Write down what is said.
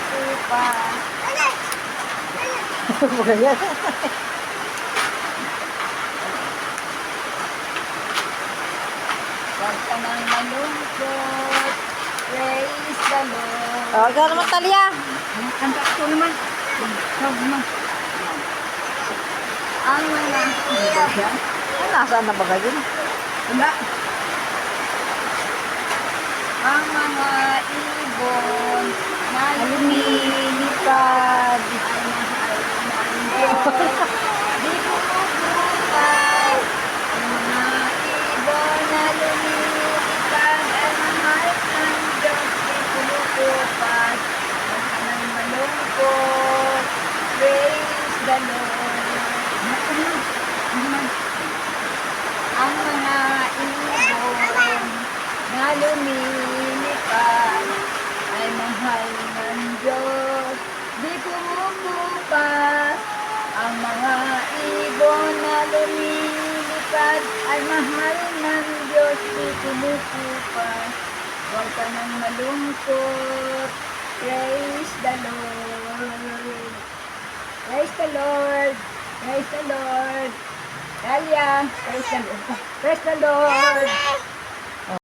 kumukupas. Ganyan. Huwag ka nang malungkot. Praise the Lord. Oh, ikaw naman, Talia. Ang takto naman. Huwag naman. Ang mga... nasaan na ba kayo? Wala. Ang mga ibon na lumilipad ay mahal ng Diyos. Di kumukupas. Ang mga ibon na lumilipad ay mahal ng Diyos. Di kumukupas. Huwag ka nang malungkot. Praise the Lord. Ang mga ibon na lumilipad ay mahal ng Diyos, di kumukupas. Ang mga ibon na lumilipad ay mahal ng Diyos, di kumukupas. Huwag ka nang malungkot. Praise the Lord. Praise the Lord. Praise the Lord. Dalia, praise the Lord. Praise the Lord.